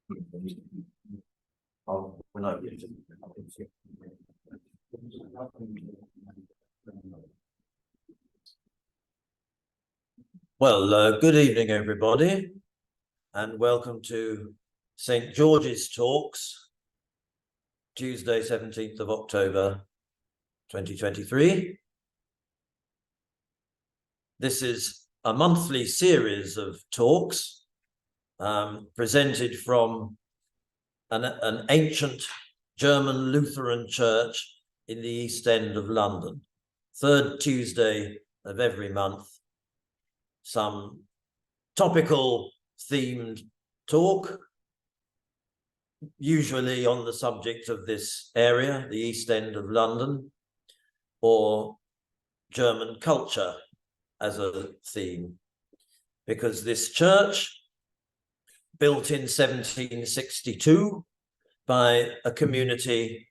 Well, good evening, everybody, and welcome to St. George's Talks, Tuesday, 17th of October, 2023. This is a monthly series of talks presented from an ancient German Lutheran church in the East End of London. Third Tuesday of every month, some topical themed talk, usually on the subject of this area, the East End of London, or German culture as a theme, because this church, built in 1762 by a community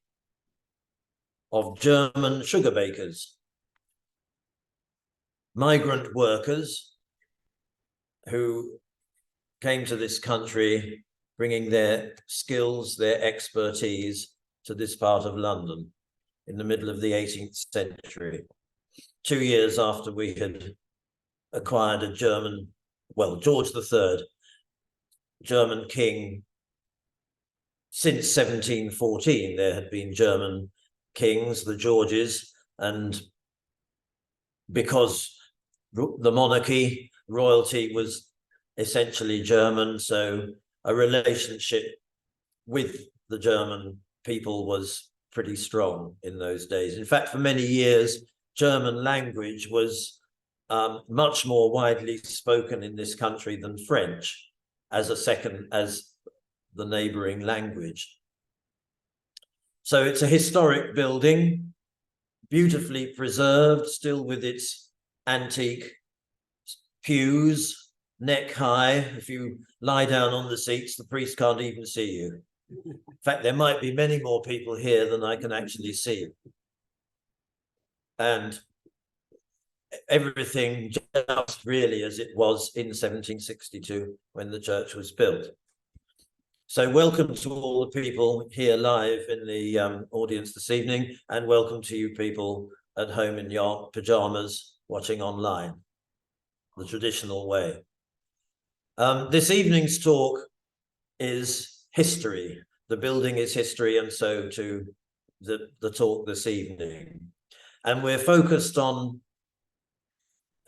of German sugar bakers, migrant workers who came to this country bringing their skills, their expertise to this part of London in the middle of the 18th century. 2 years after we had acquired a German, well, George III, German king. Since 1714, there had been German kings, the Georges, and because the monarchy, royalty was essentially German, so a relationship with the German people was pretty strong in those days. In fact, for many years, German language was much more widely spoken in this country than French as the neighboring language. So it's a historic building, beautifully preserved, still with its antique pews, neck high. If you lie down on the seats, the priest can't even see you. In fact, there might be many more people here than I can actually see. And everything just really as it was in 1762 when the church was built. So welcome to all the people here live in the audience this evening, and welcome to you people at home in your pajamas watching online, the traditional way. This evening's talk is history. The building is history, and so too the talk this evening. And we're focused on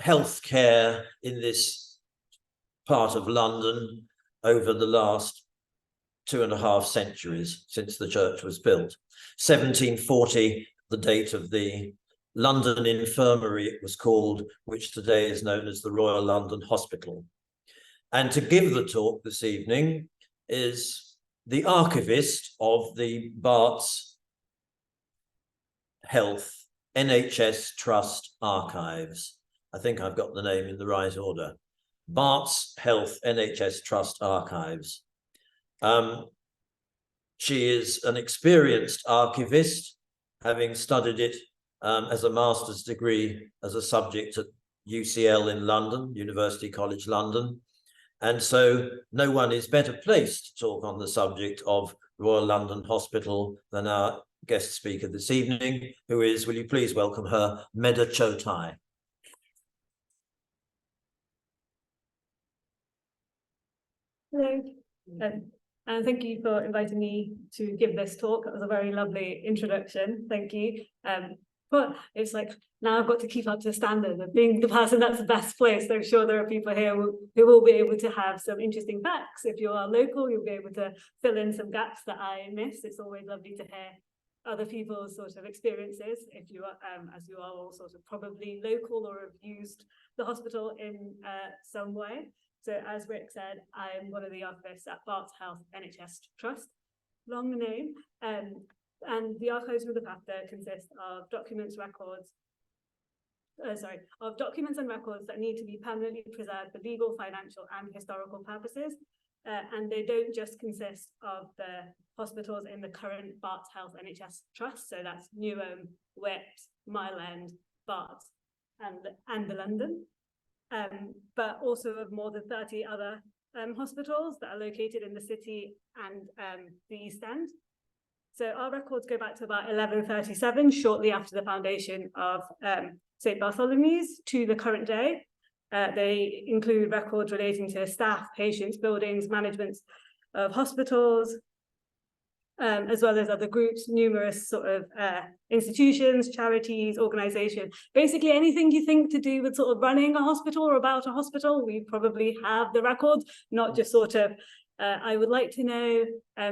healthcare in this part of London over the last 2.5 centuries since the church was built. 1740, the date of the London Infirmary, it was called, which today is known as the Royal London Hospital. And to give the talk this evening is the archivist of the Barts Health NHS Trust archives. I think I've got the name in the right order. Barts Health NHS Trust archives. She is an experienced archivist, having studied it as a master's degree as a subject at UCL in London, University College London. And so no one is better placed to talk on the subject of Royal London Hospital than our guest speaker this evening, who is, will you please welcome her, Medha Chetai. Hello, and thank you for inviting me to give this talk. That was a very lovely introduction. Thank you. But it's like, now I've got to keep up to the standard of being the person that's the best place. I'm sure there are people here who will be able to have some interesting facts. If you are local, you'll be able to fill in some gaps that I missed. It's always lovely to hear other people's sort of experiences, if you are, as you are all sort of probably local or have used the hospital in some way. So as Rick said, I'm one of the archivists at Barts Health NHS Trust, long name, and the archives we look after consist of documents and records that need to be permanently preserved for legal, financial and historical purposes. And they don't just consist of the hospitals in the current Barts Health NHS Trust, so that's Newham, Whips, Mile End, Barts and the London. But also of more than 30 other hospitals that are located in the city and the East End. So our records go back to about 1137, shortly after the foundation of St. Bartholomew's, to the current day. They include records relating to staff, patients, buildings, management of hospitals, as well as other groups, numerous sort of institutions, charities, organizations, basically anything you think to do with sort of running a hospital or about a hospital, we probably have the records, not just sort of, I would like to know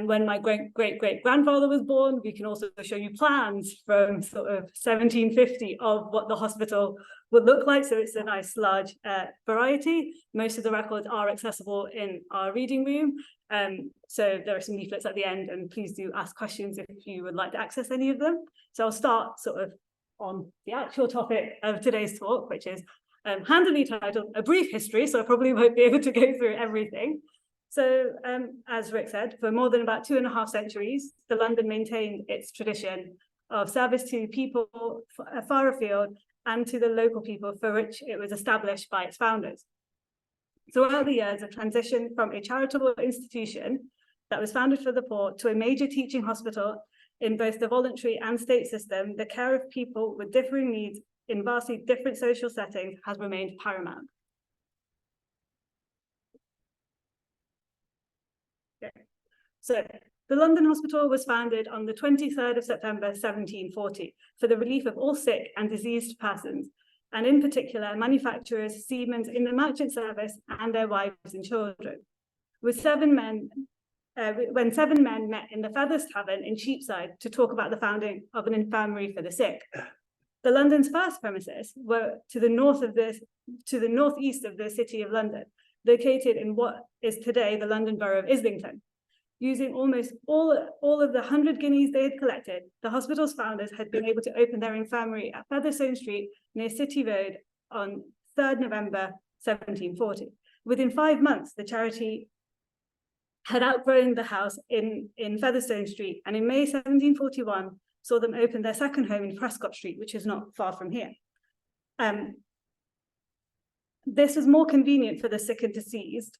when my great-great-great-grandfather was born. We can also show you plans from sort of 1750 of what the hospital would look like. So it's a nice large variety. Most of the records are accessible in our reading room. So there are some leaflets at the end, and please do ask questions if you would like to access any of them. So I'll start sort of on the actual topic of today's talk, which is handily titled A Brief History, so I probably won't be able to go through everything. So as Rick said, for more than about 2.5 centuries, the London maintained its tradition of service to people far afield and to the local people for which it was established by its founders. Throughout the years, a transition from a charitable institution that was founded for the poor to a major teaching hospital in both the voluntary and state system, the care of people with differing needs in vastly different social settings has remained paramount. So the London Hospital was founded on the 23rd of September 1740 for the relief of all sick and diseased persons, and in particular manufacturers, seamen in the merchant service and their wives and children. With when 7 men met in the Feathers Tavern in Cheapside to talk about the founding of an infirmary for the sick. The London's first premises were to the northeast of the City of London, located in what is today the London Borough of Islington. Using almost all of the 100 guineas they had collected, the hospital's founders had been able to open their infirmary at Featherstone Street near City Road on 3rd November 1740. Within 5 months, the charity had outgrown the house in Featherstone Street, and in May 1741 saw them open their second home in Prescot Street, which is not far from here. This was more convenient for the sick and deceased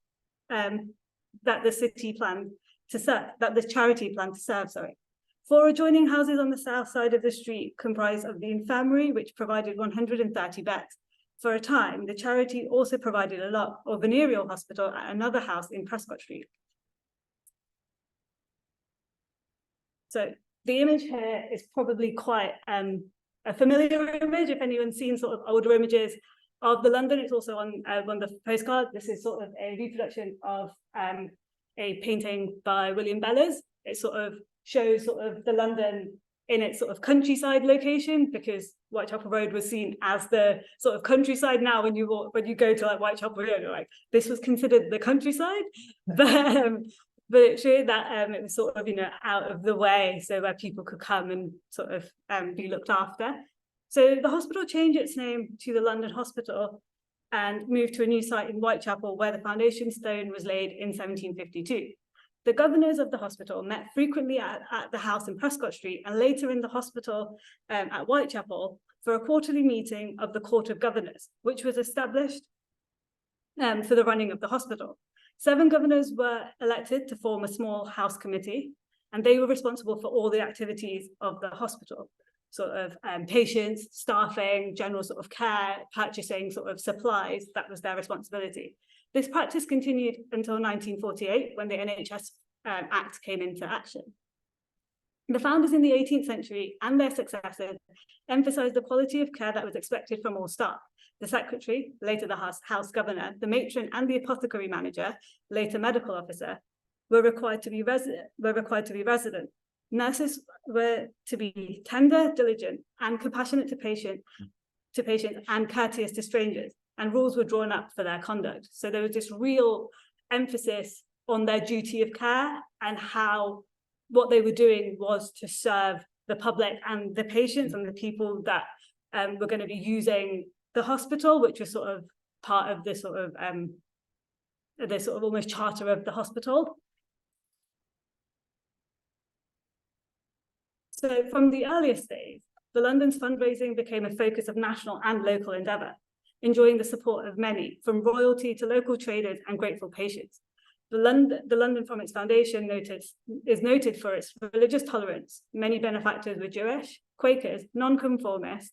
that the city planned to serve, that the charity planned to serve, sorry. 4 adjoining houses on the south side of the street comprised of the infirmary, which provided 130 beds. For a time, the charity also provided a lot or venerable hospital at another house in Prescot Street. So the image here is probably quite a familiar image. If anyone's seen sort of older images of the London, it's also on one of the postcards. This is sort of a reproduction of a painting by William Bellers. It sort of shows sort of the London in its sort of countryside location, because Whitechapel Road was seen as the sort of countryside. Now when you go to like Whitechapel Road, you're like, this was considered the countryside, but it showed that it was sort of, you know, out of the way, so where people could come and sort of be looked after. So the hospital changed its name to the London Hospital and moved to a new site in Whitechapel, where the foundation stone was laid in 1752. The governors of the hospital met frequently at the house in Prescot Street, and later in the hospital at Whitechapel for a quarterly meeting of the Court of Governors, which was established for the running of the hospital. 7 governors were elected to form a small house committee, and they were responsible for all the activities of the hospital, sort of patients, staffing, general sort of care, purchasing sort of supplies. That was their responsibility. This practice continued until 1948, when the NHS Act came into action. The founders in the 18th century and their successors emphasised the quality of care that was expected from all staff. The secretary, later the house governor, the matron and the apothecary manager, later medical officer, were required to be resident. Nurses were to be tender, diligent, and compassionate to patients and courteous to strangers, and rules were drawn up for their conduct. So there was this real emphasis on their duty of care, and how what they were doing was to serve the public and the patients and the people that were going to be using the hospital, which was sort of part of the sort of almost charter of the hospital. So from the earliest days, the London's fundraising became a focus of national and local endeavour, enjoying the support of many, from royalty to local traders and grateful patients. the London from its foundation is noted for its religious tolerance. Many benefactors were Jewish, Quakers, non-conformists,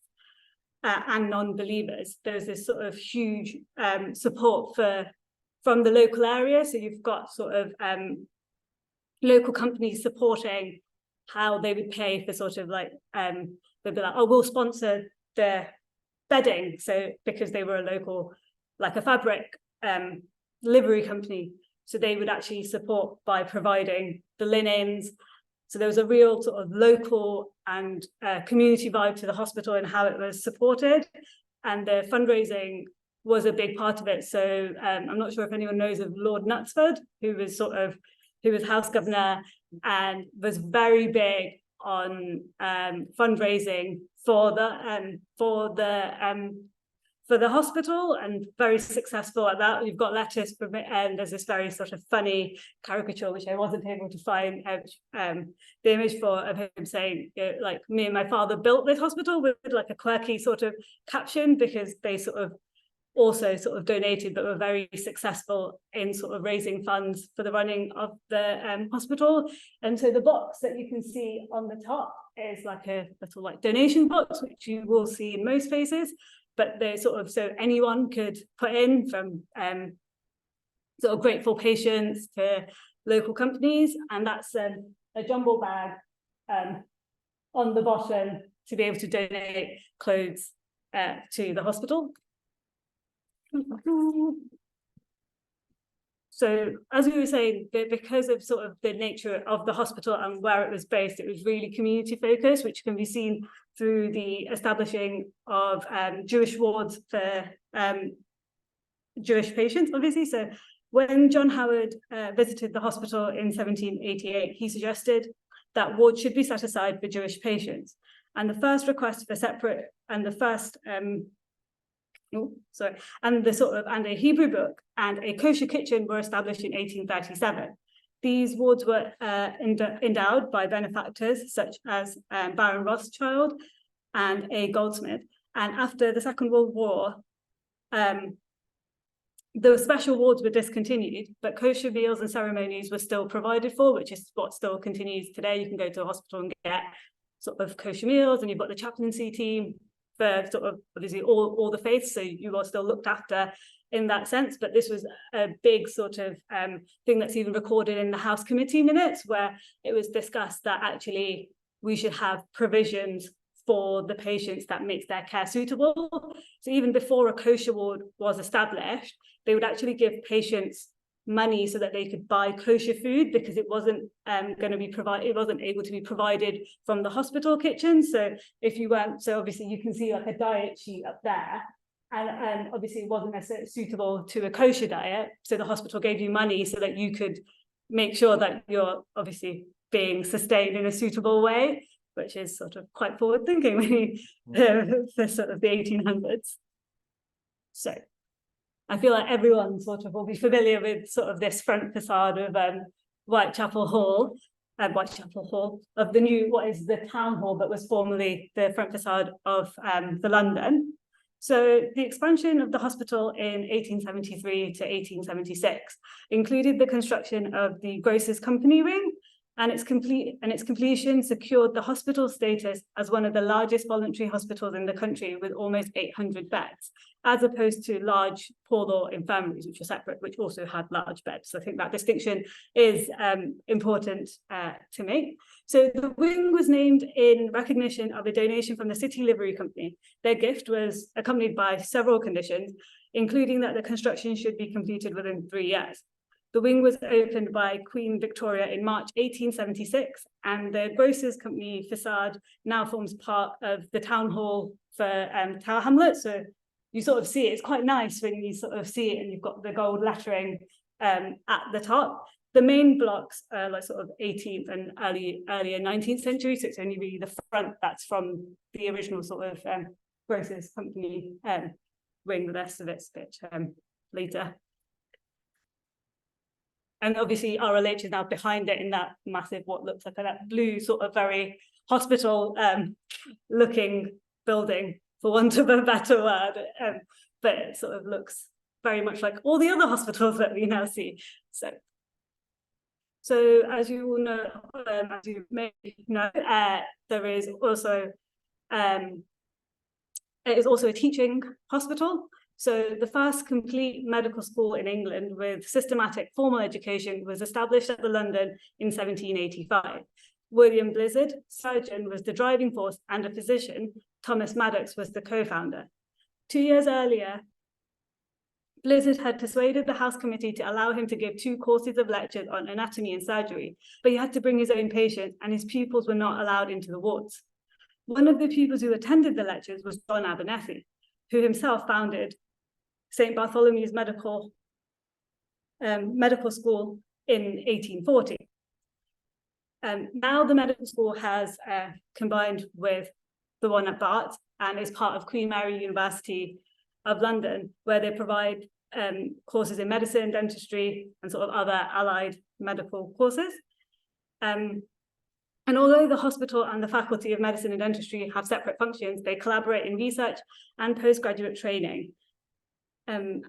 and non-believers. There's this sort of huge support from the local area. So you've got sort of local companies supporting how they would pay for sort of like, they'd be like, oh, we'll sponsor the bedding. So because they were a local, like a fabric livery company. So they would actually support by providing the linens. So there was a real sort of local and community vibe to the hospital and how it was supported. And the fundraising was a big part of it. So I'm not sure if anyone knows of Lord Knutsford, who was House Governor and was very big on fundraising for the hospital, and very successful at that. You've got letters from it, and there's this very sort of funny caricature which I wasn't able to find the image for, of him saying, you know, like, me and my father built this hospital, with like a quirky sort of caption, because they sort of also sort of donated, but were very successful in sort of raising funds for the running of the hospital. And so the box that you can see on the top is like a little like donation box, which you will see in most places, but they're sort of, so anyone could put in, from sort of grateful patients to local companies. And that's a jumble bag on the bottom to be able to donate clothes to the hospital. So as we were saying, because of sort of the nature of the hospital and where it was based, it was really community focused, which can be seen through the establishing of Jewish wards for Jewish patients, obviously. So when John Howard visited the hospital in 1788, he suggested that wards should be set aside for Jewish patients. And the first request for separate, and the first and a Hebrew book and a kosher kitchen were established in 1837. These wards were endowed by benefactors such as Baron Rothschild and a goldsmith. And after the Second World War, the special wards were discontinued, but kosher meals and ceremonies were still provided for, which is what still continues today. You can go to a hospital and get sort of kosher meals, and you've got the chaplaincy team for sort of obviously all the faiths, so you are still looked after in that sense. But this was a big sort of thing that's even recorded in the House Committee minutes, where it was discussed that actually we should have provisions for the patients that makes their care suitable. So even before a kosher ward was established, they would actually give patients money so that they could buy kosher food, because it wasn't going to be provided, it wasn't able to be provided from the hospital kitchen. So if you weren't, so obviously you can see like a diet sheet up there, and obviously it wasn't necessarily suitable to a kosher diet, so the hospital gave you money so that you could make sure that you're obviously being sustained in a suitable way, which is sort of quite forward thinking for sort of the 1800s. So I feel like everyone sort of will be familiar with sort of this front facade of Whitechapel Hall, of the new, what is the town hall, but was formerly the front facade of the London. So the expansion of the hospital in 1873 to 1876 included the construction of the Grocers' Company Wing, and its completion secured the hospital status as one of the largest voluntary hospitals in the country, with almost 800 beds, as opposed to large poor law infirmaries, which were separate, which also had large beds. So I think that distinction is important to make. So the wing was named in recognition of a donation from the City Livery Company. Their gift was accompanied by several conditions, including that the construction should be completed within 3 years. The wing was opened by Queen Victoria in March 1876, and the Grocers' Company facade now forms part of the town hall for Tower Hamlets. So you sort of see it, it's quite nice when you sort of see it and you've got the gold lettering at the top. The main blocks are like sort of 18th and earlier 19th century, so it's only really the front that's from the original sort of Grocers' Company wing. The rest of it's a bit later. And obviously RLH is now behind it in that massive, what looks like that blue sort of very hospital looking building, for want of a better word. But it sort of looks very much like all the other hospitals that we now see. So So as you all know, as you may know, there is also it is also a teaching hospital. So the first complete medical school in England with systematic formal education was established at the London in 1785. William Blizzard, surgeon, was the driving force, and a physician, Thomas Maddox, was the co-founder. 2 years earlier, Blizzard had persuaded the House Committee to allow him to give 2 courses of lectures on anatomy and surgery, but he had to bring his own patients, and his pupils were not allowed into the wards. One of the pupils who attended the lectures was John Abernethy, who himself founded St. Bartholomew's Medical School in 1840. Now the medical school has combined with the one at Barts and is part of Queen Mary University of London, where they provide courses in medicine, dentistry, and sort of other allied medical courses. And although the hospital and the Faculty of Medicine and Dentistry have separate functions, they collaborate in research and postgraduate training. And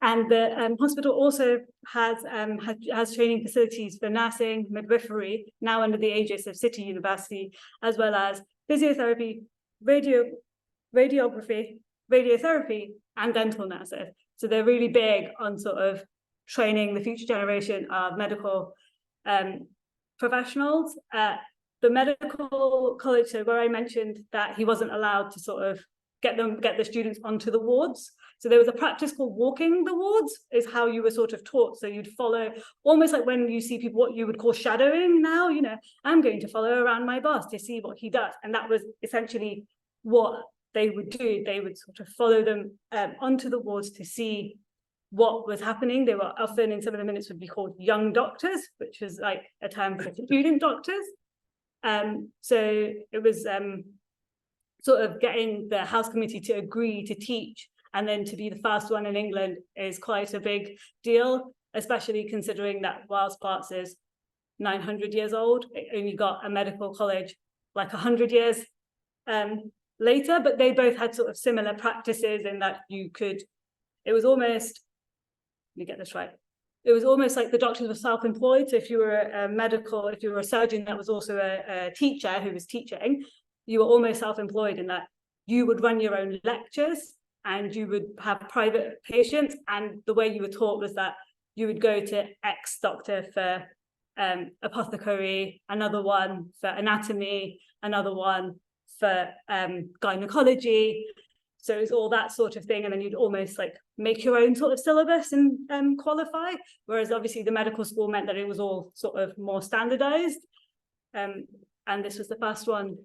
the hospital also has training facilities for nursing, midwifery, now under the aegis of City University, as well as physiotherapy, radiotherapy, and dental nurses. So they're really big on sort of training the future generation of medical professionals. The medical college, so where I mentioned that he wasn't allowed to sort of get the students onto the wards. So there was a practice called walking the wards, is how you were sort of taught. So you'd follow, almost like when you see people, what you would call shadowing now, you know, I'm going to follow around my boss to see what he does. And that was essentially what they would do. They would sort of follow them onto the wards to see what was happening. They were often, in some of the minutes, would be called young doctors, which was like a term for student doctors. So it was sort of getting the House Committee to agree to teach, and then to be the first one in England is quite a big deal, especially considering that whilst Barts is 900 years old, it only got a medical college like 100 years later, but they both had sort of similar practices in that you could, it was almost, let me get this right, it was almost like the doctors were self-employed. So if you were if you were a surgeon that was also a teacher who was teaching, you were almost self-employed in that you would run your own lectures and you would have private patients. And the way you were taught was that you would go to X doctor for apothecary, another one for anatomy, another one for gynecology. So it was all that sort of thing. And then you'd almost like make your own sort of syllabus and qualify. Whereas obviously the medical school meant that it was all sort of more standardized. And this was the first one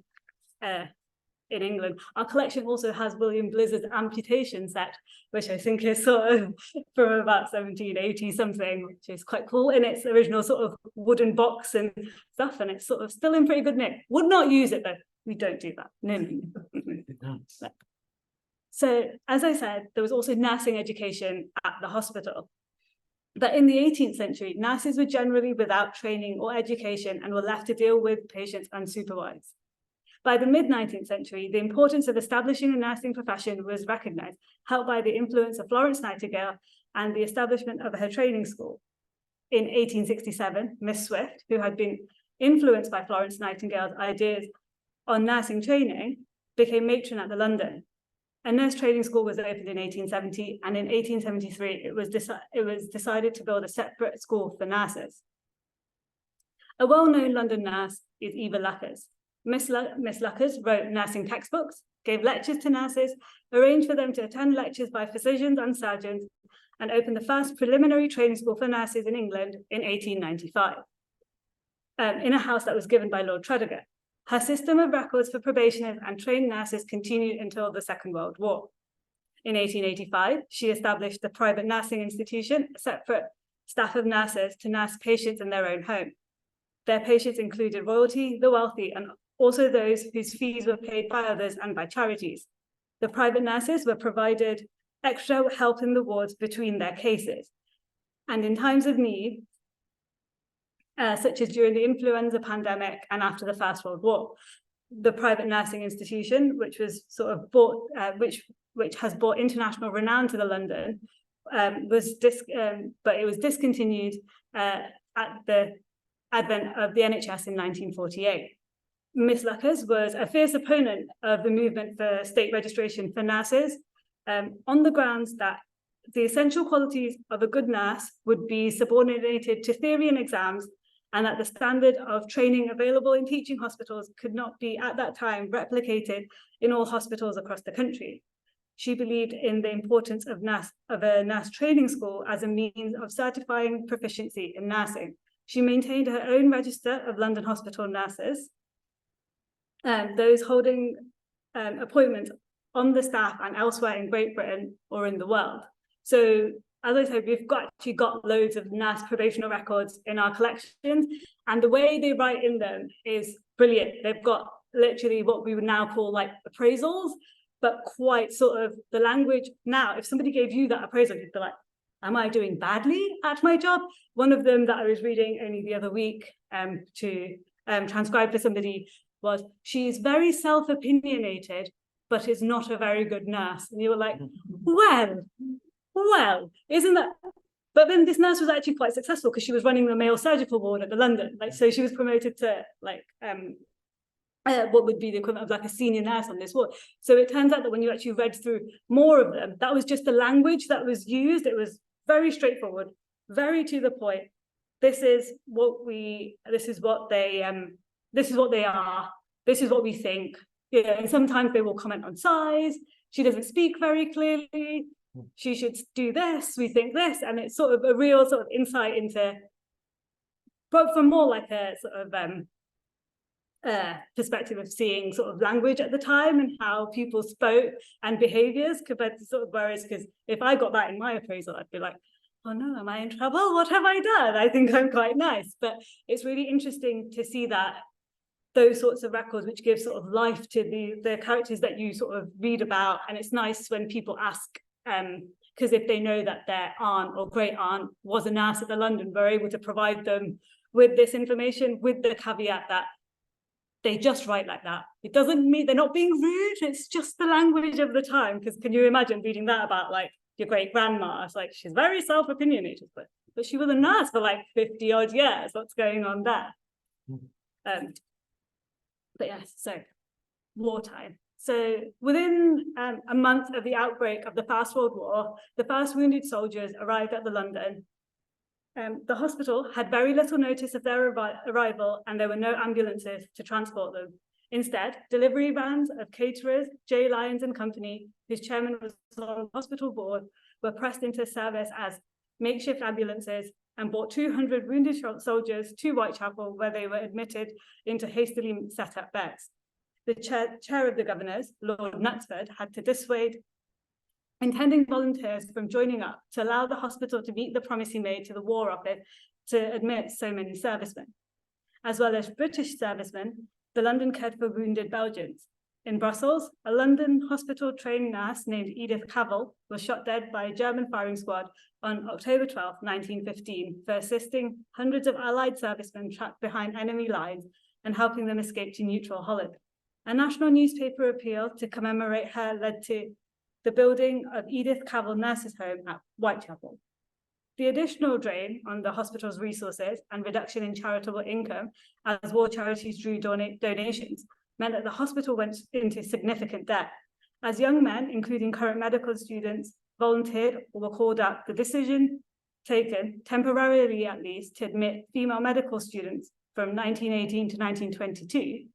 in England. Our collection also has William Blizzard's amputation set, which I think is sort of from about 1780 something, which is quite cool in its original sort of wooden box and stuff. And it's sort of still in pretty good nick. Would not use it though. We don't do that. No. So, as I said, there was also nursing education at the hospital. But in the 18th century, nurses were generally without training or education and were left to deal with patients unsupervised. By the mid-19th century, the importance of establishing a nursing profession was recognised, helped by the influence of Florence Nightingale and the establishment of her training school. In 1867, Miss Swift, who had been influenced by Florence Nightingale's ideas on nursing training, became matron at the London. A nurse training school was opened in 1870, and in 1873, it was decided to build a separate school for nurses. A well-known London nurse is Eva Luckers. Miss Luckers wrote nursing textbooks, gave lectures to nurses, arranged for them to attend lectures by physicians and surgeons, and opened the first preliminary training school for nurses in England in 1895, in a house that was given by Lord Tredegar. Her system of records for probationers and trained nurses continued until the Second World War. In 1885, she established the private nursing institution, a separate staff of nurses to nurse patients in their own home. Their patients included royalty, the wealthy, and also those whose fees were paid by others and by charities. The private nurses were provided extra help in the wards between their cases. And in times of need, such as during the influenza pandemic and after the First World War, the private nursing institution, which was sort of which has brought international renown to the London, but it was discontinued at the advent of the NHS in 1948. Miss Luckers was a fierce opponent of the movement for state registration for nurses, on the grounds that the essential qualities of a good nurse would be subordinated to theory and exams, and that the standard of training available in teaching hospitals could not be at that time replicated in all hospitals across the country. She believed in the importance of a nurse training school as a means of certifying proficiency in nursing. She maintained her own register of London hospital nurses, those holding appointments on the staff and elsewhere in Great Britain or in the world. So, as I said, we've actually got loads of nurse probational records in our collections, and the way they write in them is brilliant. They've got literally what we would now call like appraisals, but quite sort of the language. Now, if somebody gave you that appraisal, you'd be like, am I doing badly at my job? One of them that I was reading only the other week to transcribe for somebody was, she's very self-opinionated, but is not a very good nurse. And you were like, well, isn't that? But then this nurse was actually quite successful because she was running the male surgical ward at the London. Like, so she was promoted to like what would be the equivalent of like a senior nurse on this ward. So it turns out that when you actually read through more of them, that was just the language that was used. It was very straightforward, very to the point. This is what they are. This is what we think. Yeah, and sometimes they will comment on size. She doesn't speak very clearly. She should do this. We think this, and it's sort of a real sort of insight into, but from more like a sort of perspective of seeing sort of language at the time and how people spoke and behaviours compared to sort of whereas, because if I got that in my appraisal, I'd be like, oh no, am I in trouble? What have I done? I think I'm quite nice. But it's really interesting to see that those sorts of records which give sort of life to the characters that you sort of read about. And it's nice when people ask, because if they know that their aunt or great aunt was a nurse at the London, we're able to provide them with this information with the caveat that they just write like that. It doesn't mean they're not being rude. It's just the language of the time. Because can you imagine reading that about like your great grandma? It's like, she's very self-opinionated, but she was a nurse for like 50 odd years. What's going on there? But yes, so wartime. So within a month of the outbreak of the First World War, the first wounded soldiers arrived at the London. The hospital had very little notice of their arrival, and there were no ambulances to transport them. Instead, delivery vans of caterers, J. Lyons and Company, whose chairman was on the hospital board, were pressed into service as makeshift ambulances and brought 200 wounded soldiers to Whitechapel, where they were admitted into hastily set up beds. The chair of the governors, Lord Knutsford, had to dissuade intending volunteers from joining up to allow the hospital to meet the promise he made to the War Office to admit so many servicemen. As well as British servicemen, the London cared for wounded Belgians. In Brussels, a London hospital trained nurse named Edith Cavell was shot dead by a German firing squad on October 12, 1915, for assisting hundreds of Allied servicemen trapped behind enemy lines and helping them escape to neutral Holland. A national newspaper appeal to commemorate her led to the building of Edith Cavell Nurses' Home at Whitechapel. The additional drain on the hospital's resources and reduction in charitable income as war charities drew donations meant that the hospital went into significant debt. As young men, including current medical students, volunteered or were called up, the decision taken, temporarily at least, to admit female medical students from 1918 to 1922.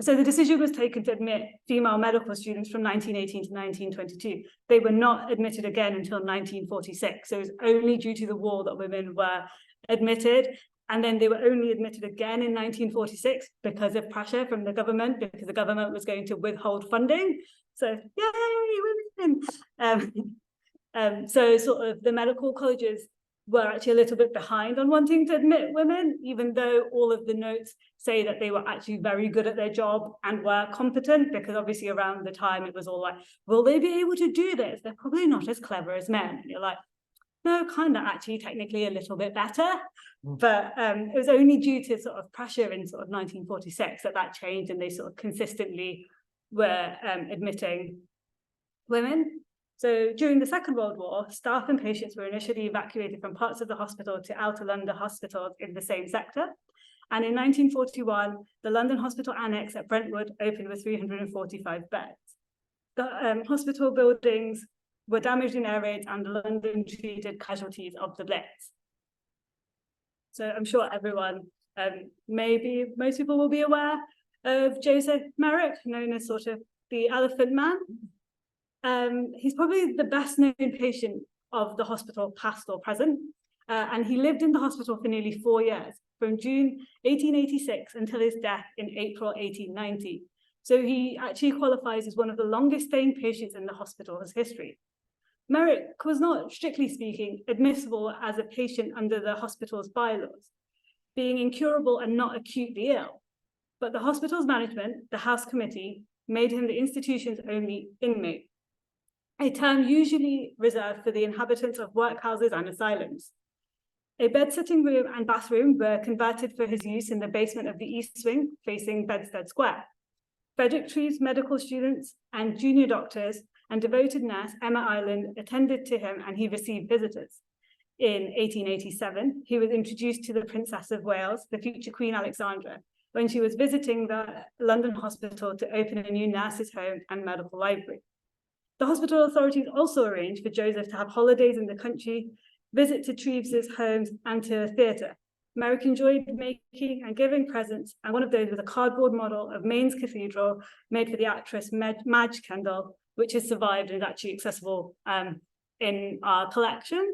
So the decision was taken to admit female medical students from 1918 to 1922. They were not admitted again until 1946. So it was only due to the war that women were admitted. And then they were only admitted again in 1946 because of pressure from the government, because the government was going to withhold funding. So yay, women! So sort of the medical colleges were actually a little bit behind on wanting to admit women, even though all of the notes say that they were actually very good at their job and were competent, because obviously around the time it was all like, will they be able to do this? They're probably not as clever as men. And you're like, no, kind of actually technically a little bit better. But it was only due to sort of pressure in sort of 1946 that changed, and they sort of consistently were admitting women. So during the Second World War, staff and patients were initially evacuated from parts of the hospital to outer London hospitals in the same sector. And in 1941, the London Hospital Annex at Brentwood opened with 345 beds. The hospital buildings were damaged in air raids, and London treated casualties of the Blitz. So I'm sure everyone, maybe most people will be aware of Joseph Merrick, known as sort of the Elephant Man. He's probably the best known patient of the hospital, past or present, and he lived in the hospital for nearly 4 years, from June 1886 until his death in April 1890. So he actually qualifies as one of the longest staying patients in the hospital's history. Merrick was not, strictly speaking, admissible as a patient under the hospital's bylaws, being incurable and not acutely ill. But the hospital's management, the House Committee, made him the institution's only inmate, a term usually reserved for the inhabitants of workhouses and asylums. A bed-sitting room and bathroom were converted for his use in the basement of the East Wing, facing Bedstead Square. Frederick Treves medical students and junior doctors and devoted nurse Emma Ireland attended to him, and he received visitors. In 1887, he was introduced to the Princess of Wales, the future Queen Alexandra, when she was visiting the London hospital to open a new nurses' home and medical library. The hospital authorities also arranged for Joseph to have holidays in the country, visit to Treves's homes, and to a theatre. Merrick enjoyed making and giving presents, and one of those was a cardboard model of Mainz Cathedral made for the actress Madge Kendall, which has survived and is actually accessible in our collection.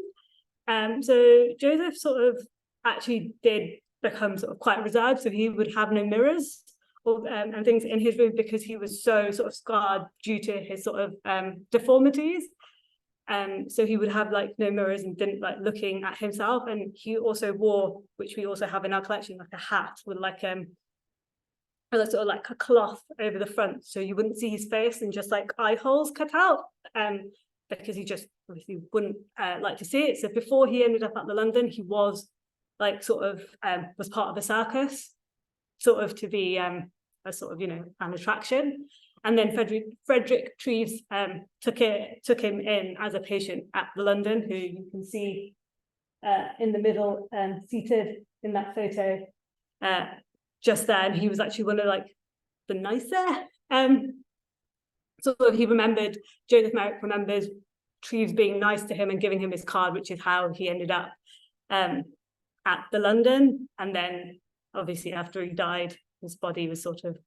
So Joseph sort of actually did become sort of quite reserved, so he would have no mirrors or and things in his room because he was so sort of scarred due to his sort of deformities. So he would have like no mirrors and didn't like looking at himself. And he also wore, which we also have in our collection, like a hat with like sort of like a cloth over the front, so you wouldn't see his face and just like eye holes cut out, because he just obviously wouldn't like to see it. So before he ended up at the London, he was like sort of was part of the circus, sort of to be a sort of, you know, an attraction. And then Frederick Treves took him in as a patient at the London, who you can see in the middle, seated in that photo just there. And he was actually one of like the nicer. Sort of Joseph Merrick remembers Treves being nice to him and giving him his card, which is how he ended up at the London. And then obviously after he died, his body was sort of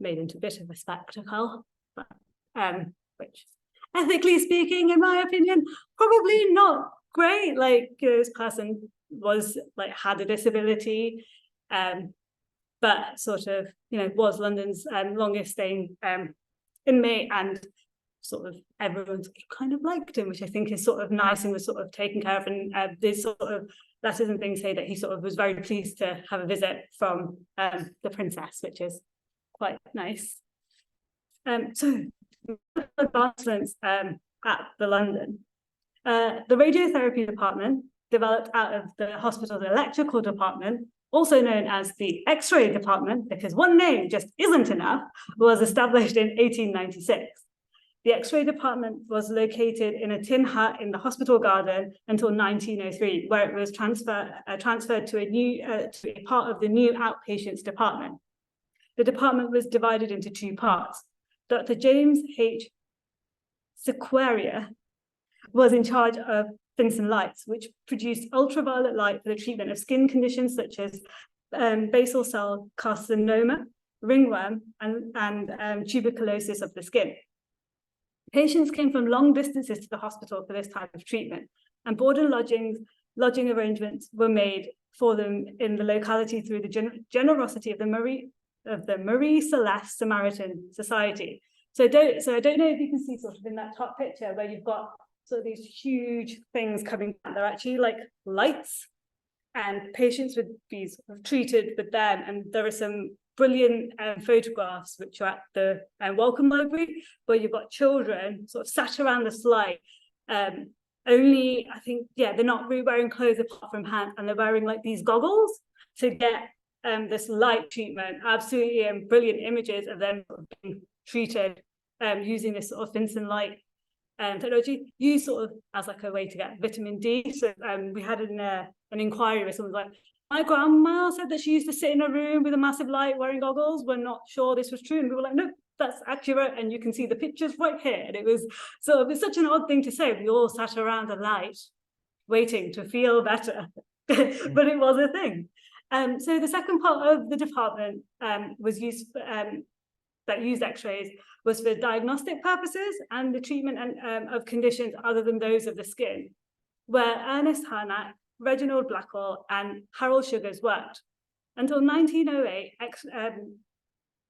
made into a bit of a spectacle, but which, ethically speaking, in my opinion, probably not great. Like, you know, this person was like had a disability, but sort of, you know, was London's longest staying inmate, and sort of everyone kind of liked him, which I think is sort of nice, and was sort of taken care of. And there's sort of letters and things say that he sort of was very pleased to have a visit from the princess, which is quite nice. So advancements at the London. The radiotherapy department, developed out of the hospital's electrical department, also known as the X-ray department, because one name just isn't enough, was established in 1896. The X-ray department was located in a tin hut in the hospital garden until 1903, where it was transferred to a part of the new outpatients department. The department was divided into two parts. Dr. James H. Sequeria was in charge of Vincent lights, which produced ultraviolet light for the treatment of skin conditions such as basal cell carcinoma, ringworm, and tuberculosis of the skin. Patients came from long distances to the hospital for this type of treatment, and board and lodging arrangements were made for them in the locality through the generosity of the Marie Celeste Samaritan Society. So I don't know if you can see sort of in that top picture where you've got sort of these huge things coming down. They're actually like lights, and patients would be sort of treated with them. And there are some brilliant photographs which are at the Welcome Library, where you've got children sort of sat around the slide. Only, I think, yeah, they're not really wearing clothes apart from hands, and they're wearing like these goggles to get this light treatment. Absolutely brilliant images of them being treated using this sort of Vincent light. technology, used sort of as like a way to get vitamin D. So we had an inquiry where someone was like, my grandma said that she used to sit in a room with a massive light wearing goggles. We're not sure this was true. And we were like, no, that's accurate. And you can see the pictures right here. And it was such an odd thing to say. We all sat around a light waiting to feel better, but it was a thing. So the second part of the department was used that used X-rays was for diagnostic purposes and the treatment of conditions other than those of the skin, where Ernest Harnack, Reginald Blackwell, and Harold Sugars worked. Until 1908,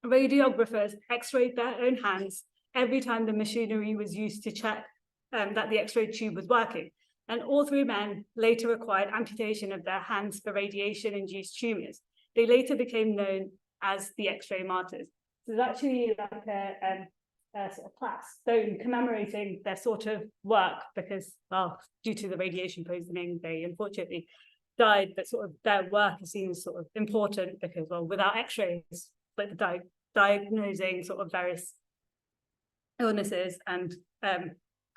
radiographers X-rayed their own hands every time the machinery was used to check that the X-ray tube was working. And all three men later required amputation of their hands for radiation-induced tumours. They later became known as the X-ray martyrs. So there's actually like a sort of plaque stone commemorating their sort of work because, well, due to the radiation poisoning, they unfortunately died, but sort of their work is seen as sort of important because, well, without X-rays, like the diagnosing sort of various illnesses and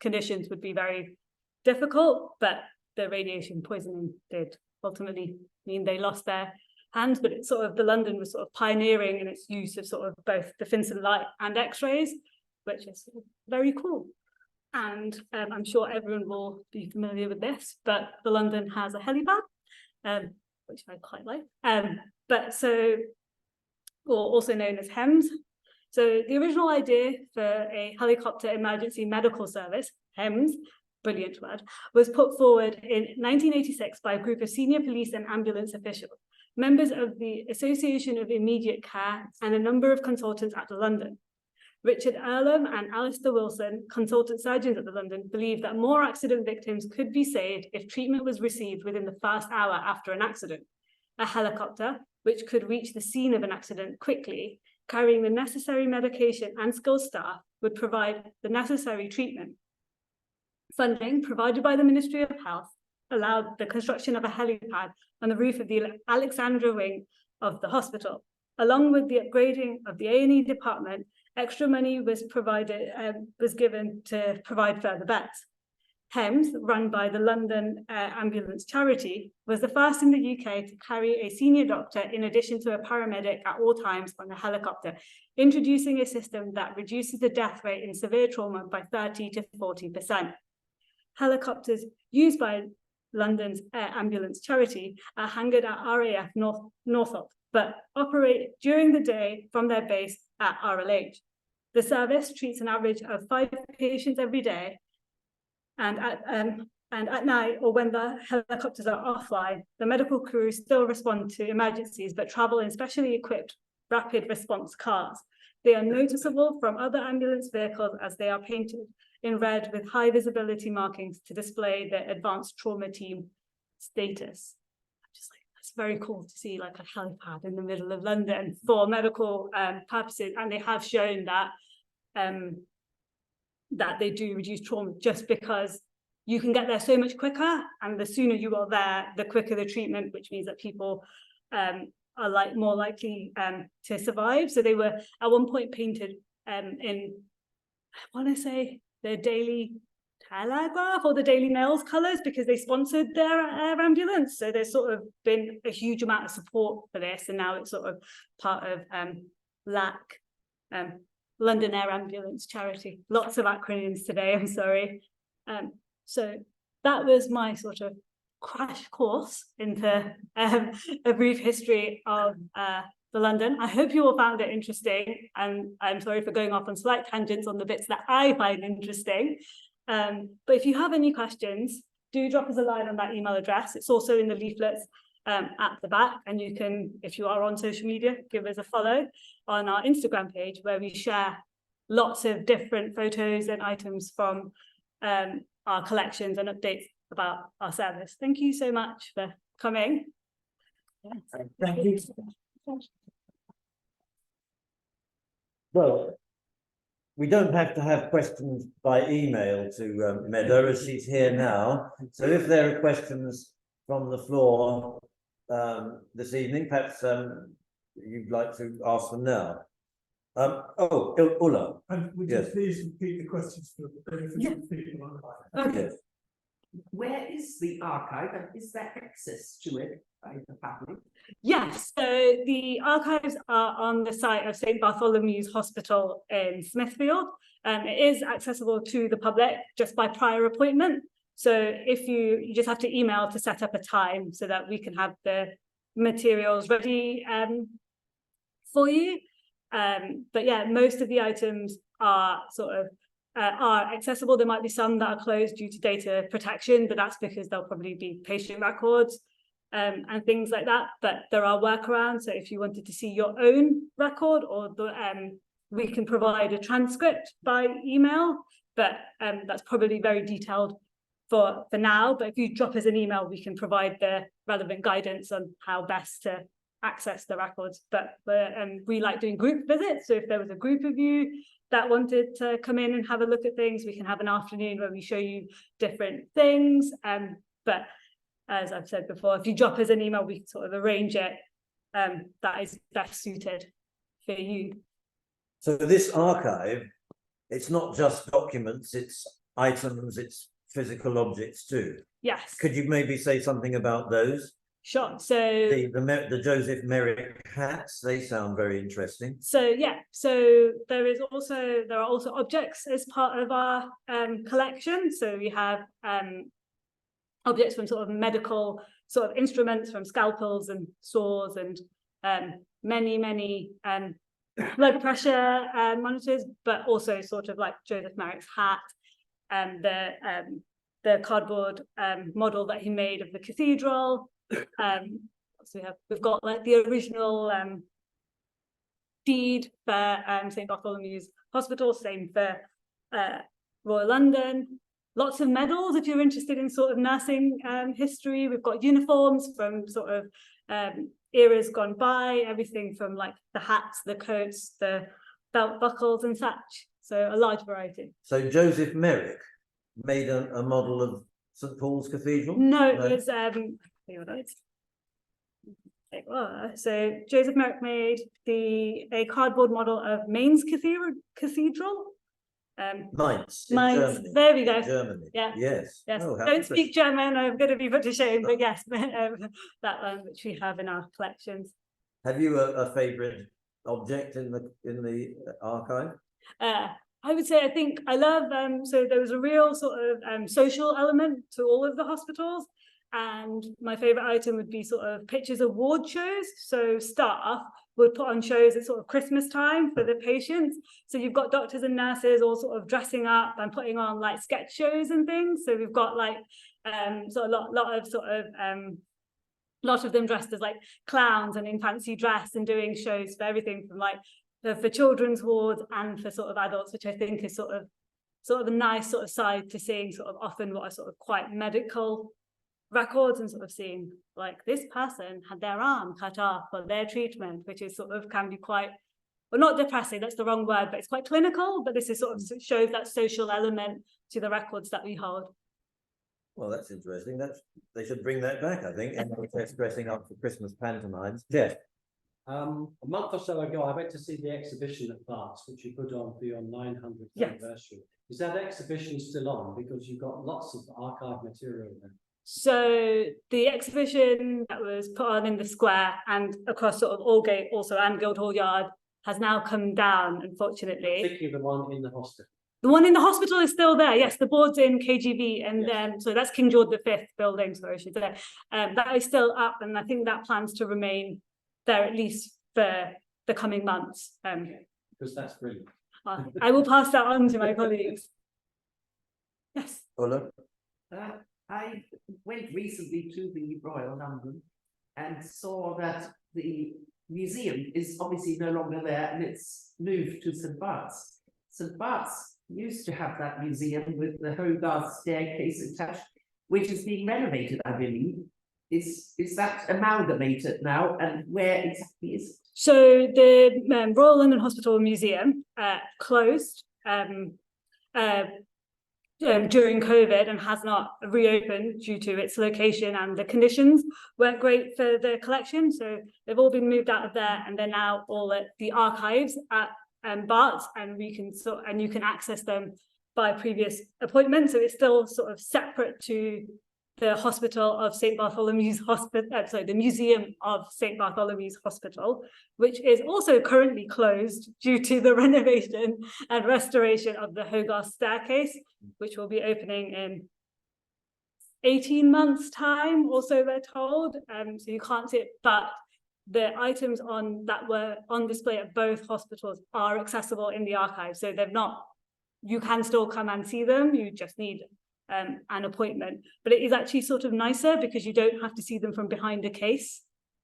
conditions would be very difficult, but the radiation poisoning did ultimately mean they lost their hands. But it's sort of the London was sort of pioneering in its use of sort of both the Finsen light and X-rays, which is very cool. And I'm sure everyone will be familiar with this, but the London has a helipad, which I quite like. Or also known as HEMS. So the original idea for a helicopter emergency medical service, HEMS, brilliant word, was put forward in 1986 by a group of senior police and ambulance officials, members of the Association of Immediate Care, and a number of consultants at the London. Richard Earlham and Alistair Wilson, consultant surgeons at the London, believed that more accident victims could be saved if treatment was received within the first hour after an accident. A helicopter, which could reach the scene of an accident quickly, carrying the necessary medication and skilled staff, would provide the necessary treatment. Funding provided by the Ministry of Health allowed the construction of a helipad on the roof of the Alexandra wing of the hospital. Along with the upgrading of the A&E department, extra money was given to provide further beds. HEMS, run by the London Ambulance Charity, was the first in the UK to carry a senior doctor in addition to a paramedic at all times on a helicopter, introducing a system that reduces the death rate in severe trauma by 30 to 40%. Helicopters used by London's Ambulance Charity are hangared at RAF Norfolk, but operate during the day from their base at RLH. The service treats an average of 5 patients every day, and at night, or when the helicopters are offline, the medical crews still respond to emergencies, but travel in specially equipped rapid response cars. They are noticeable from other ambulance vehicles as they are painted in red with high visibility markings to display their advanced trauma team status. I'm just like, that's very cool to see like a helipad in the middle of London for medical purposes. And they have shown that that they do reduce trauma just because you can get there so much quicker, and the sooner you are there, the quicker the treatment, which means that people are more likely to survive. So they were at one point painted in, I want to say, their Daily Telegraph or the Daily Mail's colours because they sponsored their air ambulance. So there's sort of been a huge amount of support for this, and now it's sort of part of London Air Ambulance Charity. Lots of acronyms today, I'm sorry. So that was my sort of crash course into a brief history of the London. I hope you all found it interesting, and I'm sorry for going off on slight tangents on the bits that I find interesting. But if you have any questions, do drop us a line on that email address. It's also in the leaflets at the back, and you can, if you are on social media, give us a follow on our Instagram page where we share lots of different photos and items from our collections and updates about our service. Thank you so much for coming. Thank you. Well, we don't have to have questions by email to Medha, as she's here now. So if there are questions from the floor this evening, perhaps you'd like to ask them now. Ulla. And would Yes. you please repeat the questions for the benefit of the people online? Okay. Yes. Where is the archive and is there access to it by the public? Yes, so the archives are on the site of St Bartholomew's Hospital in Smithfield. It is accessible to the public just by prior appointment. So if you just have to email to set up a time so that we can have the materials ready for you. But yeah, most of the items are sort of are accessible. There might be some that are closed due to data protection, but that's because there'll probably be patient records and things like that. But there are workarounds. So if you wanted to see your own record, or the we can provide a transcript by email, but that's probably very detailed for now. But if you drop us an email, we can provide the relevant guidance on how best to access the records. But we like doing group visits. So if there was a group of you that wanted to come in and have a look at things, we can have an afternoon where we show you different things. But as I've said before, if you drop us an email, we can sort of arrange it that is best suited for you. So this archive, it's not just documents, it's items, it's physical objects too. Yes. Could you maybe say something about those? Sure. So The Joseph Merrick hats, they sound very interesting. so yeah, so there are also objects as part of our collection. So we have objects from sort of medical sort of instruments, from scalpels and saws, and many blood pressure monitors, but also sort of like Joseph Merrick's hat and the cardboard model that he made of the cathedral. So we've got like the original deed for St Bartholomew's Hospital, same for Royal London. Lots of medals if you're interested in sort of nursing history. We've got uniforms from sort of eras gone by, everything from like the hats, the coats, the belt buckles and such. So a large variety. So Joseph Merrick made a model of St Paul's Cathedral? No, it was so Joseph Merrick made a cardboard model of Mainz Cathedral. Mainz, in Mainz, Germany. there we go. Germany. Yeah. Yes. Yes. Oh, how Don't speak interesting. German, I'm going to be put to shame, but yes, that one which we have in our collections. Have you a favourite object in the archive? I would say I think I love so there was a real sort of social element to all of the hospitals, and my favorite item would be sort of pictures of ward shows. So staff would put on shows at sort of Christmas time for the patients. So you've got doctors and nurses all sort of dressing up and putting on like sketch shows and things. So we've got like so a lot of them dressed as like clowns and in fancy dress and doing shows for everything from like for children's wards and for sort of adults, which I think is sort of a nice sort of side to seeing sort of often what are sort of quite medical records, and sort of seeing like this person had their arm cut off for their treatment, which is sort of can be quite, well, not depressing, that's the wrong word, but it's quite clinical. But this is sort of shows that social element to the records that we hold. Well, that's interesting. They should bring that back, I think. NHS dressing up for Christmas pantomimes. Jeff. A month or so ago, I went to see the exhibition at Barts, which you put on for your 900th Yes. anniversary. Is that exhibition still on? Because you've got lots of archive material there. So the exhibition that was put on in the square and across sort of Aldgate also and Guildhall Yard has now come down, unfortunately. Particularly the one in the hospital. The one in the hospital is still there. Yes, the board's in KGV, and Yes. then so that's King George V building, sorry, I should say. That is still up, and I think that plans to remain there at least for the coming months. Because that's brilliant. I will pass that on to my colleagues. Yes. Ulla. I went recently to the Royal London and saw that the museum is obviously no longer there and it's moved to St Barts. St Barts used to have that museum with the Hogarth staircase attached, which is being renovated, I believe. Is that amalgamated now, and where exactly is it? So the Royal London Hospital Museum closed during COVID and has not reopened due to its location, and the conditions weren't great for the collection. So they've all been moved out of there, and they're now all at the archives at Barts, and you can access them by previous appointment. So it's still sort of separate to the Hospital of St Bartholomew's Hospital, the Museum of St Bartholomew's Hospital, which is also currently closed due to the renovation and restoration of the Hogarth staircase, which will be opening in 18 months' time, also we're told. So you can't see it, but the items that were on display at both hospitals are accessible in the archive. So you can still come and see them, you just need an appointment. But it is actually sort of nicer because you don't have to see them from behind a case.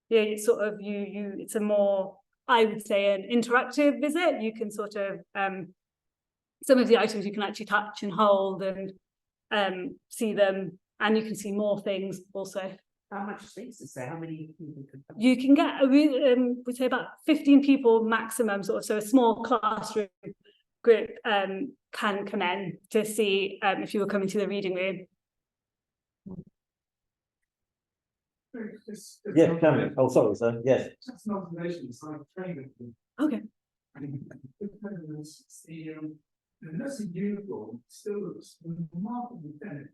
Yeah, it's sort of it's a more, I would say, an interactive visit. You can sort of some of the items you can actually touch and hold and see them, and you can see more things also. How much space is there? How many people can come? You can get we say about 15 people maximum, sort of, so a small classroom group can come in to see if you were coming to the reading room. Yes, Cameron. Oh, sorry, sir. Yes. Just an observation, it's like training. Okay. The nursing uniform still looks remarkably thin.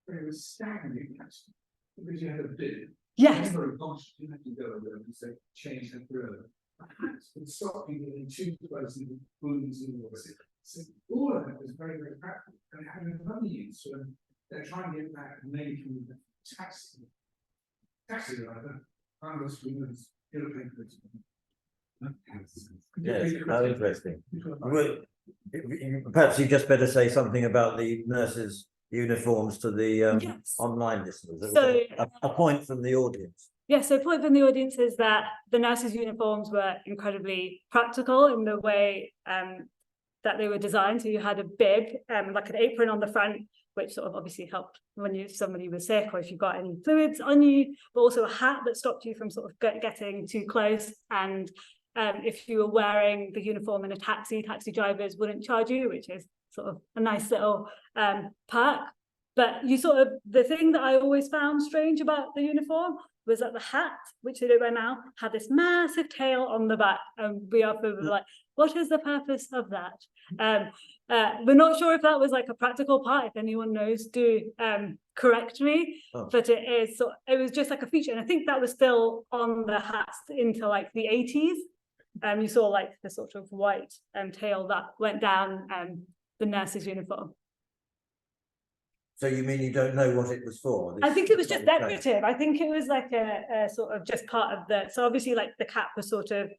It was staggering, actually, because you had a bid. Yes. Very conscious, you had to go over and say, change that through. Perhaps would stop you getting too close and wounds and all this. So all of that was very, very practical. And having another use when they're trying to get back maybe from the taxi driver, I was women's European goods. Yes, how interesting. Well, perhaps you just better say something about the nurses' uniforms to the Yes. online listeners. So A point from the audience. Yes, so point from the audience is that the nurses' uniforms were incredibly practical in the way that they were designed. So you had a bib, like an apron on the front, which sort of obviously helped when somebody was sick or if you got any fluids on you, but also a hat that stopped you from sort of getting too close. And if you were wearing the uniform in a taxi drivers wouldn't charge you, which is sort of a nice little perk. But the thing that I always found strange about the uniform was that the hat, which they don't wear now, had this massive tail on the back. And we were like, what is the purpose of that? We're not sure if that was like a practical part. If anyone knows, do correct me. Oh. But it was just like a feature. And I think that was still on the hats into like the 80s. You saw like the sort of white tail that went down the nurse's uniform. So you mean you don't know what it was for? I think it was just decorative. I think it was like a sort of just part of so obviously like the cap was sort of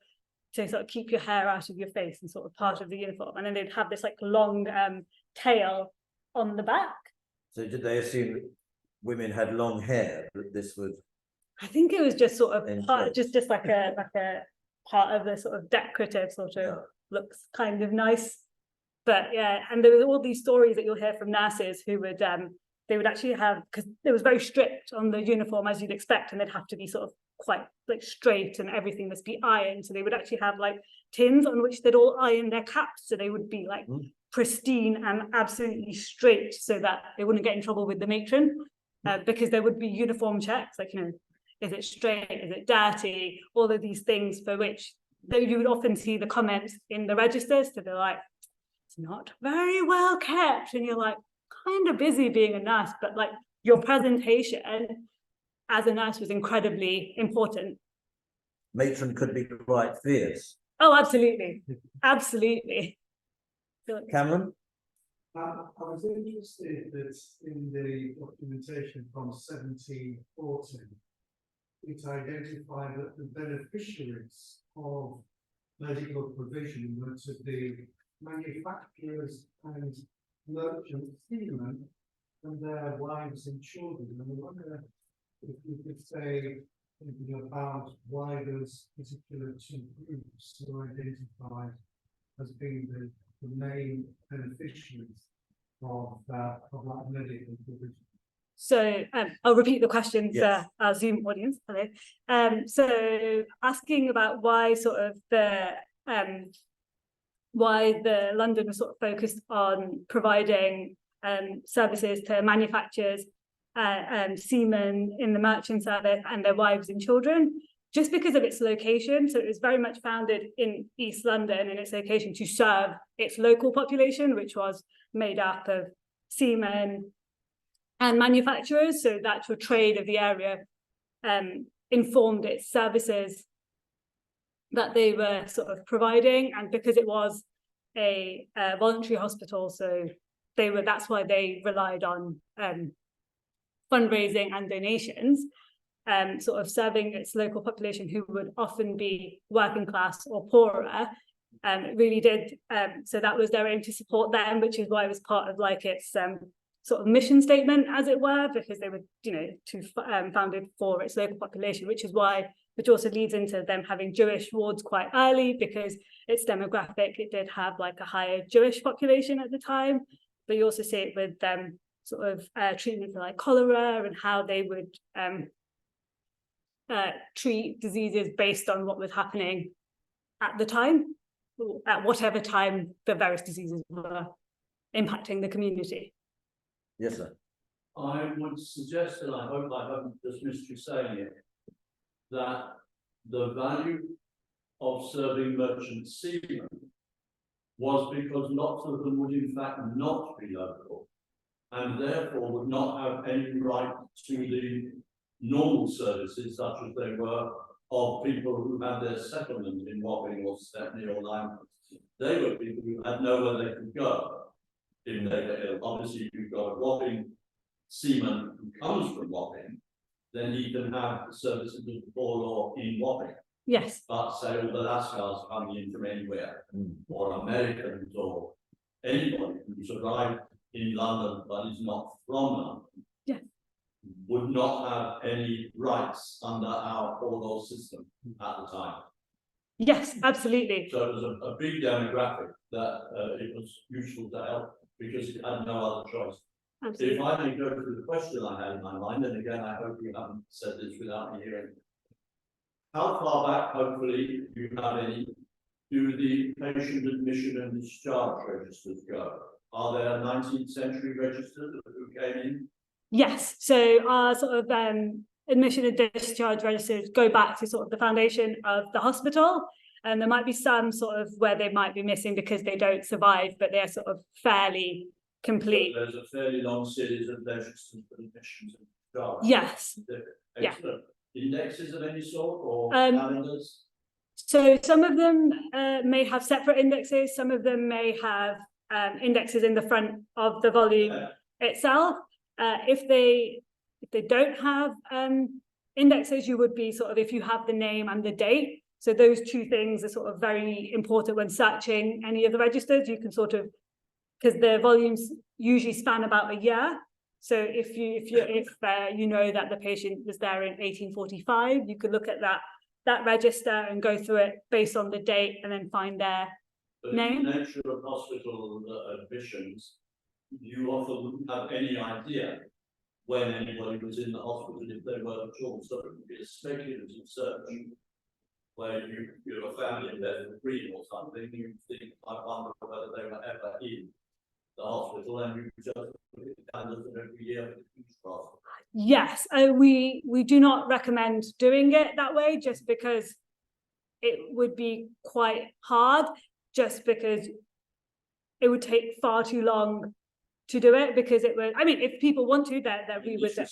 to sort of keep your hair out of your face and sort of part of the uniform. And then they'd have this like long tail on the back. So did they assume that women had long hair, that this would? I think it was just sort of part, Influence. just like a part of the sort of decorative sort of looks kind of nice. But yeah, and there were all these stories that you'll hear from nurses who would they would actually have, because it was very strict on the uniform as you'd expect, and they'd have to be sort of quite like straight and everything must be ironed. So they would actually have like tins on which they'd all iron their caps, so they would be like pristine and absolutely straight, so that they wouldn't get in trouble with the matron, because there would be uniform checks, like, you know, is it straight, is it dirty, all of these things for which you would often see the comments in the registers to be like, it's not very well kept, and you're like, kind of busy being a nurse, but like your presentation as a nurse was incredibly important. Matron could be quite fierce. Oh, absolutely, absolutely. Cameron? I was interested that in the documentation from 1740, it identified that the beneficiaries of medical provision were to be manufacturers and merchant seamen and their wives and children. And I wonder if you could say anything about why those particular two groups were identified as being the main beneficiaries of that medical provision. So I'll repeat the question Yes. for our Zoom audience. Hello. So asking about why sort of why the London was sort of focused on providing services to manufacturers, seamen in the merchant service and their wives and children just because of its location. So it was very much founded in East London in its location to serve its local population, which was made up of seamen and manufacturers. So the actual trade of the area informed its services that they were sort of providing. And because it was a voluntary hospital, so that's why they relied on fundraising and donations, sort of serving its local population, who would often be working class or poorer. It really did. So that was their aim, to support them, which is why it was part of like its sort of mission statement, as it were, because they were, founded for its local population, which also leads into them having Jewish wards quite early, because its demographic, it did have like a higher Jewish population at the time. But you also see it with sort of treatment for like cholera, and how they would treat diseases based on what was happening at the time, at whatever time the various diseases were impacting the community. Yes, sir. I would suggest, and I hope I haven't dismissed you saying it, that the value of serving merchant seamen was because lots of them would in fact not be local, and therefore would not have any right to the normal services, such as they were of people who had their settlement in Wapping or Stepney or Lyme. They were people who had nowhere they could go if they were ill. Obviously, if you've got a Wapping seaman who comes from Wapping, then he can have the services of the poor law in Wapping. Yes. But say all the Lascars coming in from anywhere, or Americans, or anybody who's arrived in London but is not from London, yeah, would not have any rights under our poor law system at the time. Yes, absolutely. So it was a big demographic that it was useful to help, because it had no other choice. Absolutely. If I may go to the question I had in my mind, and again, I hope you haven't said this without me hearing. How far back, hopefully, do you have any, do the patient admission and discharge registers go? Are there 19th century registers who came in? Yes, so our sort of admission and discharge registers go back to sort of the foundation of the hospital, and there might be some sort of where they might be missing because they don't survive, but they're sort of fairly complete. So there's a fairly long series of registers for admissions and discharge. Yes. Excellent. Indexes of any sort, or calendars? So some of them may have separate indexes, some of them may have indexes in the front of the volume itself. If they don't have indexes, you would be sort of, if you have the name and the date. So those two things are sort of very important when searching any of the registers. You can sort of, because the volumes usually span about a year. So if you know that the patient was there in 1845, you could look at that register and go through it based on the date, and then find their name. The nature of hospital admissions, you often wouldn't have any idea when anybody was in the hospital, if they were at all. So it would be a speculative search where you're a family there for free or something, you think, I wonder whether they were ever in the hospital, and you just look at the calendars of every year. Yes, we do not recommend doing it that way, just because it would be quite hard, just because it would take far too long to do it, because it would, I mean, if people want to, that we would. Research.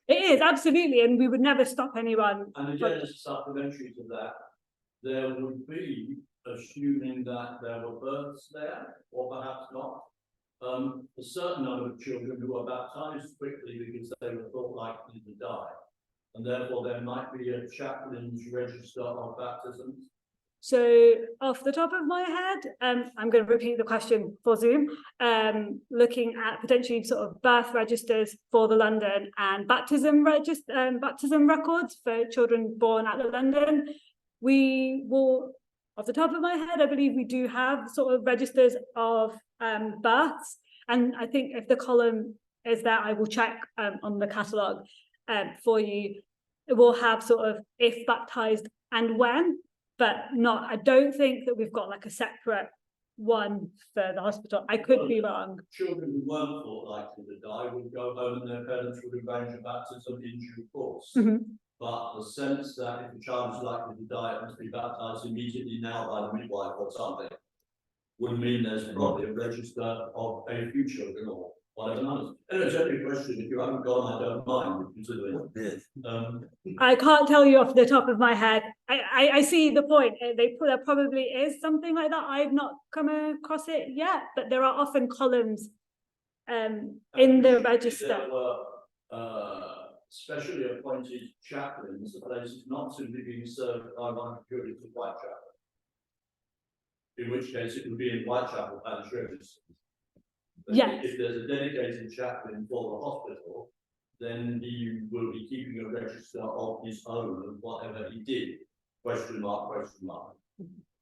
It is, absolutely, and we would never stop anyone. And again, as a supplementary to that, there would be, assuming that there were births there, or perhaps not, a certain number of children who were baptized quickly because they were thought likely to die. And therefore there might be a chaplain's register of baptisms. So off the top of my head, I'm going to repeat the question for Zoom, looking at potentially sort of birth registers for the London and baptism records for children born at the London. We will, off the top of my head, I believe we do have sort of registers of births, and I think if the column is there, I will check on the catalogue for you. It will have sort of if baptized and when, but not, I don't think that we've got like a separate one for the hospital. I could be wrong. Children who weren't thought likely to die would go home and their parents would arrange a baptism in due course. Mm-hmm. But the sense that if a child is likely to die, it must be baptised immediately now by the midwife or something, would mean there's probably a register of a future will, or whatever. And it's only a question, if you haven't got, I don't mind considering. I can't tell you off the top of my head. I see the point. There probably is something like that. I've not come across it yet, but there are often columns in the register. There were specially appointed chaplains, the place is not simply being served by one of the Whitechapel. In which case it would be in Whitechapel parish register. But Yes. if there's a dedicated chaplain for the hospital, then he will be keeping a register of his own and whatever he did. Question mark, question mark.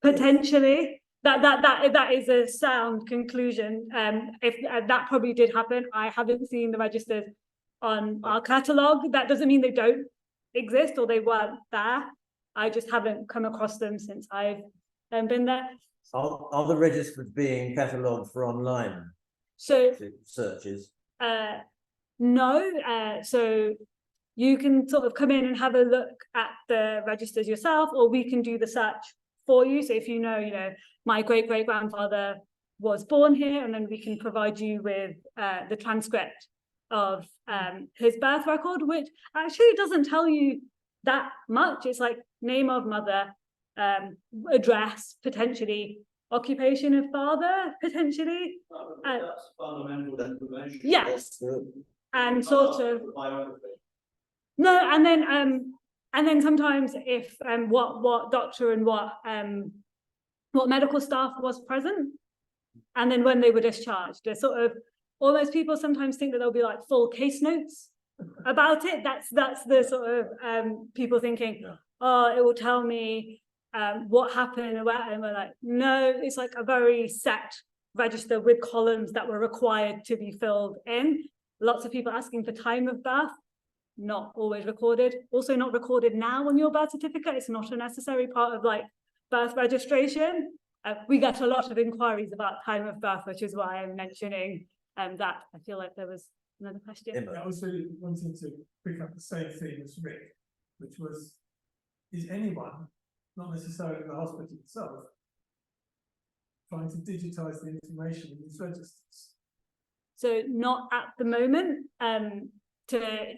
Potentially, that is a sound conclusion. If that probably did happen, I haven't seen the registers on our catalogue. That doesn't mean they don't exist or they weren't there. I just haven't come across them since I've been there. Are the registers being catalogued for online So searches? no, so you can sort of come in and have a look at the registers yourself, or we can do the search for you. So if you know, my great-great-grandfather was born here, and then we can provide you with the transcript of his birth record, which actually doesn't tell you that much. It's like name of mother, address, potentially occupation of father, potentially. That's fundamental information. Yes, and sort of no, and then sometimes if what doctor and what medical staff was present, and then when they were discharged, they're sort of almost, people sometimes think that there'll be like full case notes about it. That's the sort of people thinking, oh, it will tell me what happened, and we're like, no, it's like a very set register with columns that were required to be filled in. Lots of people asking for time of birth, not always recorded. Also not recorded now on your birth certificate. It's not a necessary part of like birth registration. We get a lot of inquiries about time of birth, which is why I'm mentioning that. I feel like there was another question. I was really wanting to pick up the same theme as Rick, which was, is anyone, not necessarily the hospital itself, trying to digitise the information in these registers? So not at the moment,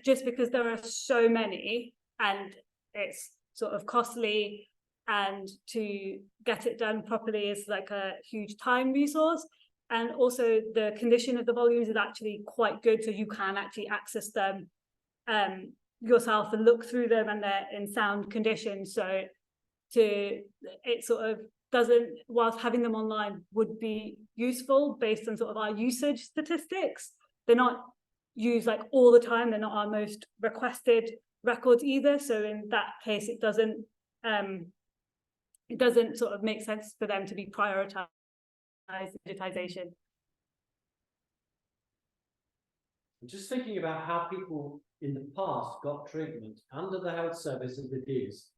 just because there are so many and it's sort of costly, and to get it done properly is like a huge time resource. And also the condition of the volumes is actually quite good, so you can actually access them yourself and look through them, and they're in sound condition. So it sort of doesn't, whilst having them online would be useful based on sort of our usage statistics, they're not used like all the time. They're not our most requested records either. So in that case, it doesn't sort of make sense for them to be prioritized digitization. I'm just thinking about how people in the past got treatment under the health service as it is.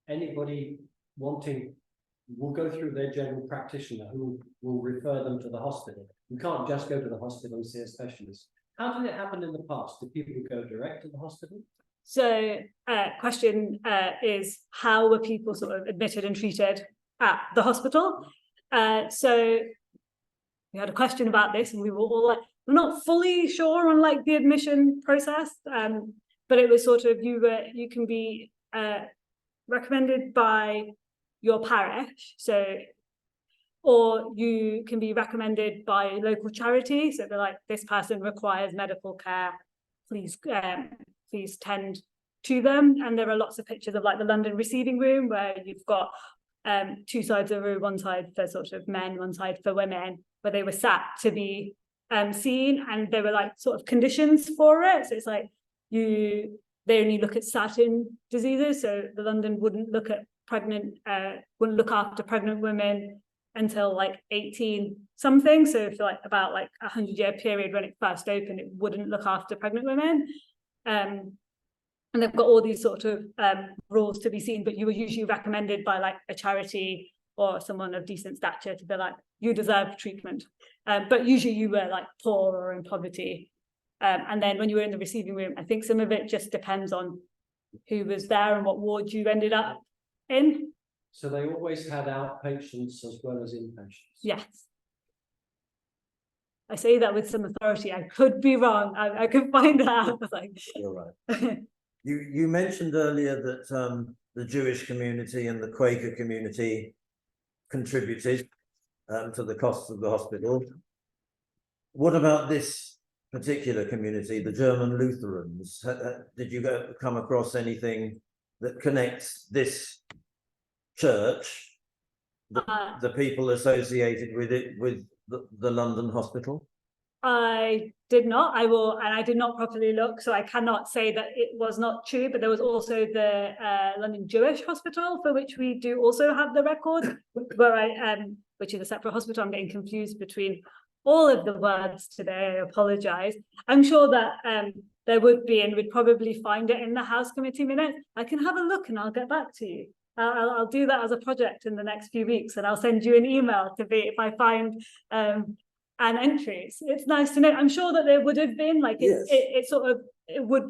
Anybody wanting will go through their general practitioner who will refer them to the hospital. You can't just go to the hospital and see a specialist. How did it happen in the past? Did people go direct to the hospital? So question is, how were people sort of admitted and treated at the hospital? So we had a question about this, and we were all like, we're not fully sure on like the admission process, but it was sort of, you can be recommended by your parish, so, or you can be recommended by a local charity. So they're like, this person requires medical care, please tend to them. And there are lots of pictures of like the London receiving room, where you've got two sides of the room, one side for sort of men, one side for women, where they were sat to be seen, and there were like sort of conditions for it. So it's like they only look at certain diseases. So the London wouldn't look at wouldn't look after pregnant women until like 18 something. So for like about like 100-year period when it first opened, it wouldn't look after pregnant women. And they've got all these sort of rules to be seen, but you were usually recommended by like a charity or someone of decent stature to be like, you deserve treatment. But usually you were like poor or in poverty. And then when you were in the receiving room, I think some of it just depends on who was there and what ward you ended up in. So they always had outpatients as well as inpatients? Yes. I say that with some authority. I could be wrong. I could find out. Like, You're right. You mentioned earlier that the Jewish community and the Quaker community contributed to the costs of the hospital. What about this particular community, the German Lutherans? Did you come across anything that connects this church, the people associated with it, with the London hospital? I did not. I will, and I did not properly look, so I cannot say that it was not true. But there was also the London Jewish Hospital, for which we do also have the record, where which is a separate hospital. I'm getting confused between all of the words today. I apologise. I'm sure that there would be, and we'd probably find it in the House Committee minutes. I can have a look and I'll get back to you. I'll do that as a project in the next few weeks, and I'll send you an email to be if I find an entry. It's nice to know. I'm sure that there would have been, like, Yes. it sort of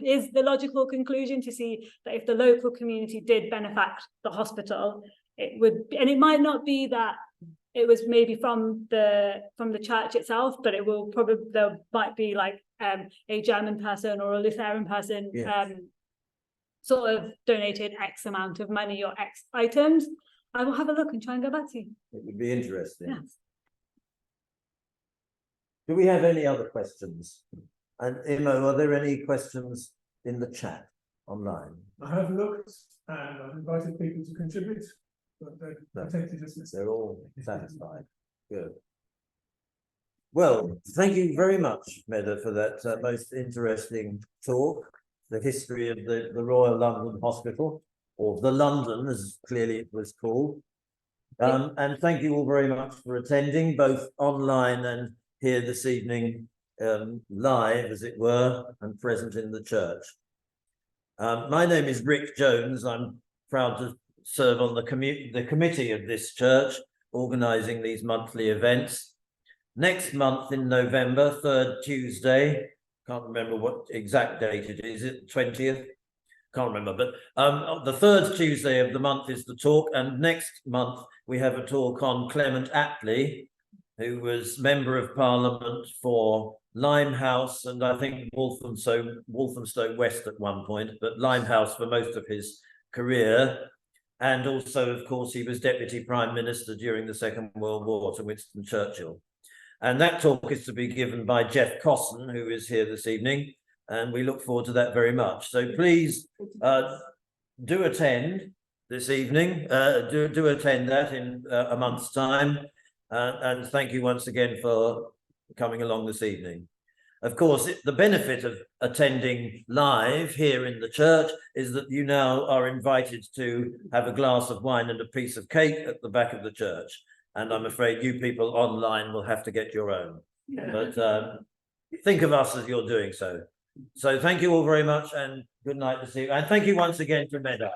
is the logical conclusion to see that if the local community did benefit the hospital, it would, and it might not be that it was maybe from the church itself, but it will probably, there might be like a German person or a Lutheran person. Yes. Sort of donated X amount of money or X items. I will have a look and try and go back to you. It would be interesting. Yes. Do we have any other questions? And Imo, are there any questions in the chat online? I have looked and I've invited people to contribute, but they're potentially dismissed. They're all satisfied. Good. Well, thank you very much, Medha, for that most interesting talk. The history of the Royal London Hospital, or the London, as clearly it was called. And thank you all very much for attending, both online and here this evening, live, as it were, and present in the church. My name is Rick Jones. I'm proud to serve on the committee of this church, organising these monthly events. Next month in November, 3rd Tuesday, can't remember what exact date it is, it 20th? Can't remember, but the 3rd Tuesday of the month is the talk, and next month we have a talk on Clement Attlee, who was Member of Parliament for Limehouse and I think Walthamstow West at one point, but Limehouse for most of his career. And also, of course, he was Deputy Prime Minister during the Second World War to Winston Churchill. And that talk is to be given by Jeff Cosson, who is here this evening, and we look forward to that very much. So please do attend this evening, do attend that in a month's time, and thank you once again for coming along this evening. Of course, the benefit of attending live here in the church is that you now are invited to have a glass of wine and a piece of cake at the back of the church. And I'm afraid you people online will have to get your own. But think of us as you're doing so. So thank you all very much and good night to see you. And thank you once again to Medha.